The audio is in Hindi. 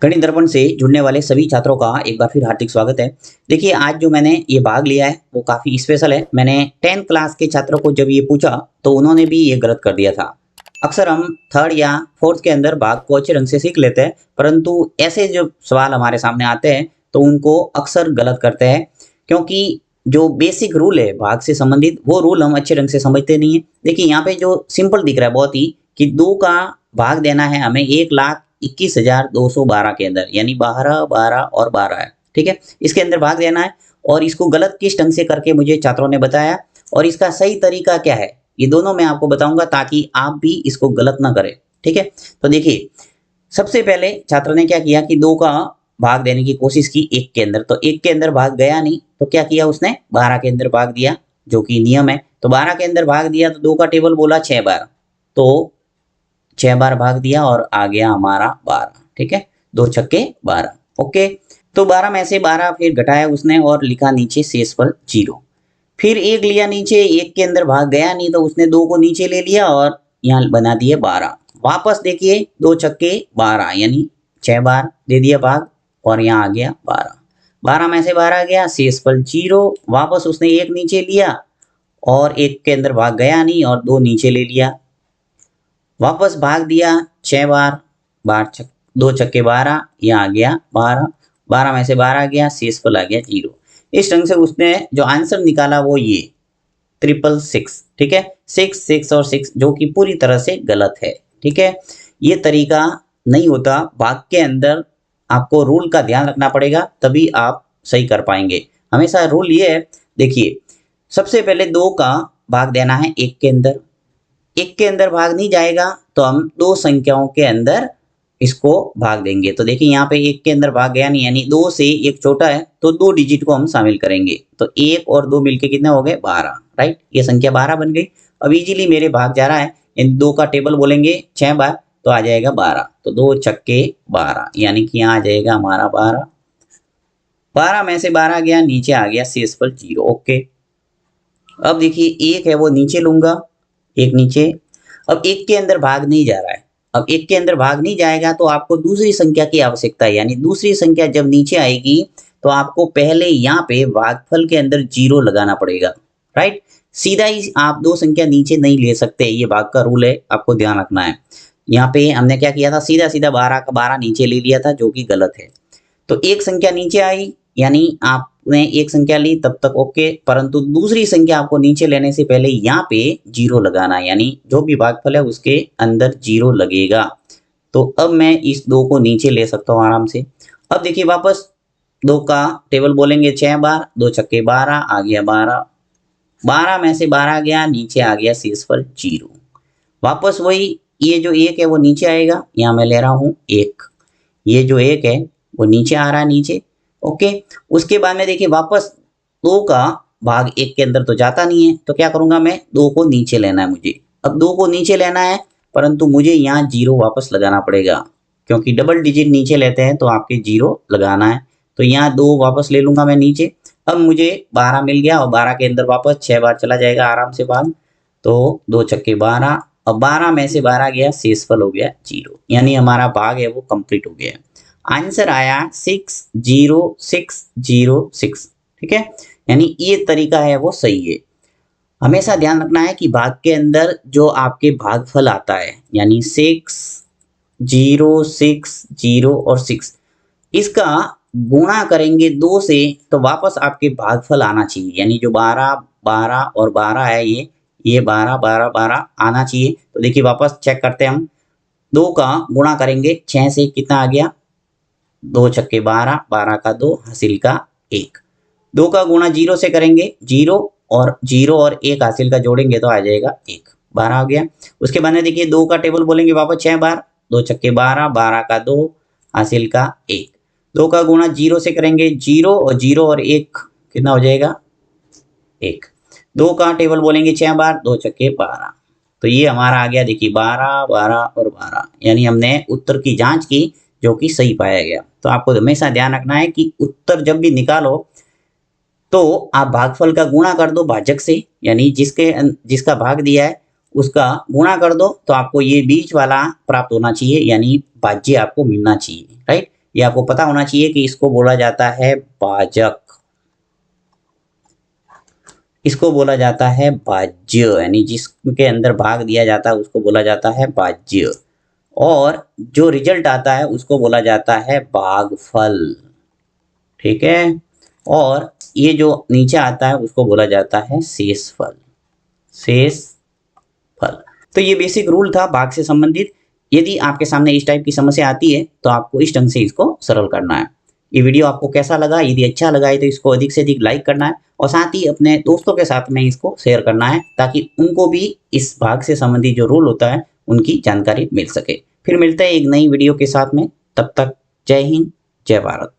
गणित दर्पण से जुड़ने वाले सभी छात्रों का एक बार फिर हार्दिक स्वागत है। देखिए, आज जो मैंने ये भाग लिया है वो काफ़ी स्पेशल है। मैंने 10th क्लास के छात्रों को जब ये पूछा तो उन्होंने भी ये गलत कर दिया था। अक्सर हम 3rd या 4th के अंदर भाग को अच्छे ढंग से सीख लेते हैं, परंतु ऐसे जो सवाल हमारे सामने आते हैं तो उनको अक्सर गलत करते हैं, क्योंकि जो बेसिक रूल है भाग से संबंधित वो रूल हम अच्छे ढंग से समझते नहीं है। देखिए, यहाँ पे जो सिंपल दिख रहा है बहुत ही कि 2 का भाग देना है हमें 1,21,212 के अंदर, यानी 12, 12 और 12 है। ठीक है, इसके अंदर भाग देना है और इसको गलत किस ढंग से करके मुझे छात्रों ने बताया और इसका सही तरीका क्या है, ये दोनों मैं आपको बताऊंगा ताकि आप भी इसको गलत ना करें। ठीक है, तो देखिए, सबसे पहले छात्र ने क्या किया कि 2 का भाग देने की कोशिश की 1 के अंदर, तो 1 के अंदर भाग गया नहीं, तो क्या किया उसने 12 के अंदर भाग दिया, जो कि नियम है। तो 12 के अंदर भाग दिया तो 2 का टेबल बोला 6 बार, तो 6 बार भाग दिया और आ गया हमारा 12। ठीक है, 2 छक्के 12। ओके, तो 12 में से 12 फिर घटाया उसने और लिखा नीचे शेषफल 0। फिर 1 लिया नीचे, 1 के अंदर भाग गया नहीं तो उसने 2 को नीचे ले लिया और यहाँ बना दिए 12। वापस देखिए 2 छक्के 12, यानी 6 बार दे दिया भाग और यहाँ आ गया 12। 12 में से 12 गया, शेषफल 0। वापस उसने 1 नीचे लिया और 1 के अंदर भाग गया नहीं और 2 नीचे ले लिया। वापस भाग दिया 6 बार, 2 छक्के 12, यहाँ आ गया 12। 12 में से 12 गया, शेषफल आ गया 0। इस ढंग से उसने जो आंसर निकाला वो ये 666। ठीक है, 6 6 और 6, जो कि पूरी तरह से गलत है। ठीक है, ये तरीका नहीं होता। भाग के अंदर आपको रूल का ध्यान रखना पड़ेगा, तभी आप सही कर पाएंगे। हमेशा रूल ये है, देखिए, सबसे पहले 2 का भाग देना है 1 के अंदर। 1 के अंदर भाग नहीं जाएगा तो हम 2 संख्याओं के अंदर इसको भाग देंगे। तो देखिए, यहाँ पे 1 के अंदर भाग गया नहीं, यानी 2 से 1 छोटा है तो 2 डिजिट को हम शामिल करेंगे। तो 1 और 2 मिलके कितने हो गए 12, राइट। ये संख्या 12 बन गई। अब इजीली मेरे भाग जा रहा है, इन 2 का टेबल बोलेंगे 6 बार तो आ जाएगा 12। तो 2 छक्के 12, यानी कि यहाँ आ जाएगा हमारा 12। 12 में से 12 गया, नीचे आ गया शेषफल 0। ओके, अब देखिए 1 है वो नीचे लूंगा, 1 नीचे। अब 1 के अंदर भाग नहीं जा रहा है। अब 1 के अंदर भाग नहीं जाएगा तो आपको दूसरी संख्या की आवश्यकता है, यानी दूसरी संख्या जब नीचे आएगी तो आपको पहले यहाँ पे भागफल के अंदर 0 लगाना पड़ेगा, राइट। सीधा ही आप 2 संख्या नीचे नहीं ले सकते, ये भाग का रूल है, आपको ध्यान रखना है। यहाँ पे हमने क्या किया था, सीधा सीधा 12 का 12 नीचे ले लिया था, जो कि गलत है। तो एक संख्या नीचे आई, यानी आपने एक संख्या ली तब तक ओके, परंतु दूसरी संख्या आपको नीचे लेने से पहले यहाँ पे 0 लगाना है, यानी जो भी भागफल है उसके अंदर 0 लगेगा। तो अब मैं इस 2 को नीचे ले सकता हूँ आराम से। अब देखिए, वापस 2 का टेबल बोलेंगे 6 बार, 2 छक्के 12, आ गया 12। 12 में से 12 गया, नीचे आ गया शेषफल 0। वापस वही, ये जो 1 है वो नीचे आएगा, यहाँ मैं ले रहा हूँ 1। ये जो 1 है वो नीचे आ रहा है, नीचे। ओके, उसके बाद में देखिए वापस 2 का भाग 1 के अंदर तो जाता नहीं है, तो क्या करूंगा मैं, 2 को नीचे लेना है मुझे। अब 2 को नीचे लेना है, परंतु मुझे यहाँ 0 वापस लगाना पड़ेगा, क्योंकि डबल डिजिट नीचे लेते हैं तो आपके 0 लगाना है। तो यहाँ 2 वापस ले लूंगा मैं नीचे। अब मुझे 12 मिल गया और 12 के अंदर वापस 6 बार चला जाएगा आराम से भाग। तो 2 छक्के 12, अब 12 में से 12 गया, शेषफल हो गया 0, यानी हमारा भाग है वो कंप्लीट हो गया। आंसर आया 60606। ठीक है, यानी ये तरीका है वो सही है। हमेशा ध्यान रखना है कि भाग के अंदर जो आपके भागफल आता है, यानी 6 0 6 0 और 6, इसका गुणा करेंगे 2 से तो वापस आपके भागफल आना चाहिए, यानी जो 12 12 और 12 है, ये 12 12 12 आना चाहिए। तो देखिए वापस चेक करते हैं हम, 2 का गुणा करेंगे 6 से, कितना आ गया, 2 छक्के 12, 12 का 2, हासिल का 1। 2 का गुणा 0 से करेंगे, 0 और 0 और 1 हासिल का जोड़ेंगे तो आ जाएगा 1, 12 हो गया। उसके बाद में देखिए 2 का टेबल बोलेंगे वापस 6 बार, 2 छक्के 12, 12 का 2, हासिल का 1। 2 का गुणा 0 से करेंगे, 0 और 0 और 1 कितना हो जाएगा, 1। 2 का टेबल बोलेंगे 6 बार, 2 छक्के 12। तो ये हमारा आ गया, देखिए 12 12 और 12, यानी हमने उत्तर की जांच की जो कि सही पाया गया। तो आपको हमेशा ध्यान रखना है कि उत्तर जब भी निकालो तो आप भागफल का गुणा कर दो भाजक से, यानी जिसका भाग दिया है उसका गुणा कर दो तो आपको ये बीच वाला प्राप्त होना चाहिए, यानी भाज्य आपको मिलना चाहिए, राइट। ये आपको पता होना चाहिए कि इसको बोला जाता है भाजक, इसको बोला जाता है भाज्य, यानी जिसके अंदर भाग दिया जाता है उसको बोला जाता है भाज्य, और जो रिजल्ट आता है उसको बोला जाता है भागफल। ठीक है, और ये जो नीचे आता है उसको बोला जाता है शेषफल, शेषफल। तो ये बेसिक रूल था भाग से संबंधित। यदि आपके सामने इस टाइप की समस्या आती है तो आपको इस ढंग से इसको सरल करना है। ये वीडियो आपको कैसा लगा? यदि अच्छा लगा है तो इसको अधिक से अधिक लाइक करना है और साथ ही अपने दोस्तों के साथ में इसको शेयर करना है, ताकि उनको भी इस भाग से संबंधित जो रूल होता है उनकी जानकारी मिल सके। फिर मिलते हैं एक नई वीडियो के साथ में, तब तक जय हिंद, जय भारत।